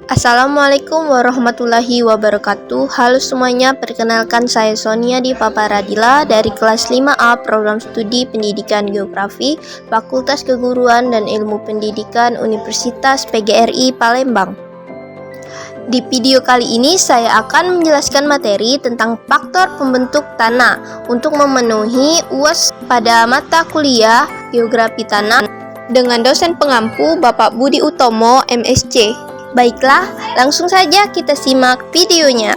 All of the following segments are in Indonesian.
Assalamualaikum warahmatullahi wabarakatuh. Halo semuanya, perkenalkan saya Sonia di Papa Radila dari kelas 5A Program Studi Pendidikan Geografi Fakultas Keguruan dan Ilmu Pendidikan Universitas PGRI Palembang. Di video kali ini saya akan menjelaskan materi tentang faktor pembentuk tanah untuk memenuhi UAS pada mata kuliah Geografi Tanah dengan dosen pengampu Bapak Budi Utomo, MSc. Baiklah, langsung saja kita simak videonya.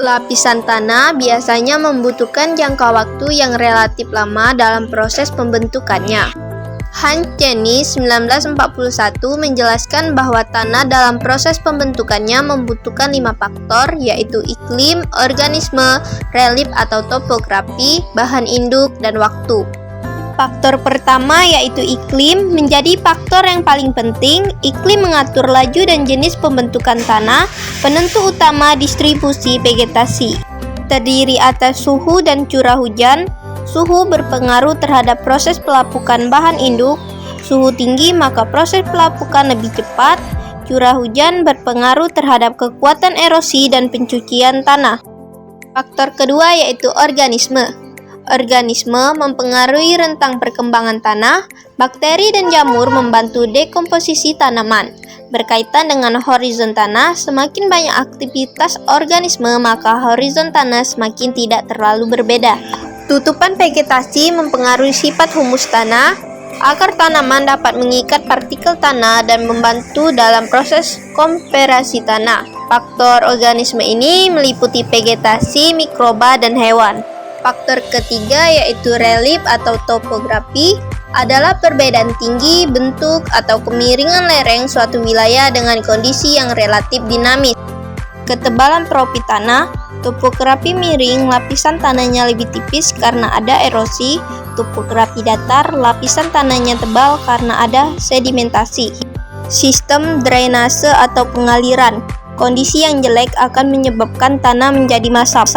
Lapisan tanah biasanya membutuhkan jangka waktu yang relatif lama dalam proses pembentukannya. Hans Jenny 1941 menjelaskan bahwa tanah dalam proses pembentukannya membutuhkan 5 faktor, yaitu iklim, organisme, relief atau topografi, bahan induk, dan waktu. Faktor pertama yaitu iklim menjadi faktor yang paling penting. Iklim mengatur laju dan jenis pembentukan tanah, penentu utama distribusi vegetasi. Terdiri atas suhu dan curah hujan. Suhu berpengaruh terhadap proses pelapukan bahan induk. Suhu tinggi maka proses pelapukan lebih cepat. Curah hujan berpengaruh terhadap kekuatan erosi dan pencucian tanah. Faktor kedua yaitu organisme. Organisme mempengaruhi rentang perkembangan tanah. Bakteri dan jamur membantu dekomposisi tanaman. Berkaitan dengan horizon tanah, semakin banyak aktivitas organisme, maka horizon tanah semakin tidak terlalu berbeda. Tutupan vegetasi mempengaruhi sifat humus tanah. Akar tanaman dapat mengikat partikel tanah dan membantu dalam proses kompresi tanah. Faktor organisme ini meliputi vegetasi, mikroba, dan hewan. Faktor ketiga yaitu relief atau topografi adalah perbedaan tinggi, bentuk, atau kemiringan lereng suatu wilayah dengan kondisi yang relatif dinamis. Ketebalan profil tanah, topografi miring, lapisan tanahnya lebih tipis karena ada erosi. Topografi datar, lapisan tanahnya tebal karena ada sedimentasi. Sistem drainase atau pengaliran, kondisi yang jelek akan menyebabkan tanah menjadi masam.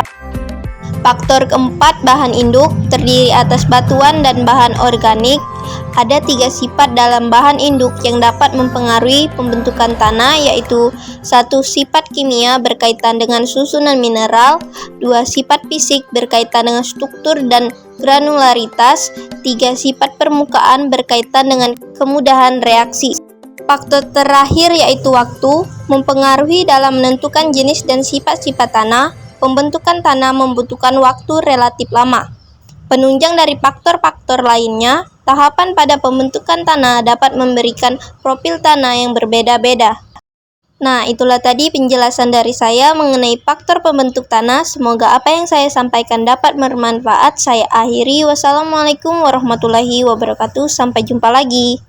Faktor keempat, bahan induk, terdiri atas batuan dan bahan organik. Ada 3 sifat dalam bahan induk yang dapat mempengaruhi pembentukan tanah, yaitu 1. Sifat kimia berkaitan dengan susunan mineral. 2. Sifat fisik berkaitan dengan struktur dan granularitas. 3. Sifat permukaan berkaitan dengan kemudahan reaksi. Faktor terakhir yaitu waktu, mempengaruhi dalam menentukan jenis dan sifat-sifat tanah. Pembentukan tanah membutuhkan waktu relatif lama. Penunjang dari faktor-faktor lainnya, tahapan pada pembentukan tanah dapat memberikan profil tanah yang berbeda-beda. Nah, itulah tadi penjelasan dari saya mengenai faktor pembentuk tanah. Semoga apa yang saya sampaikan dapat bermanfaat. Saya akhiri. Wassalamualaikum warahmatullahi wabarakatuh. Sampai jumpa lagi.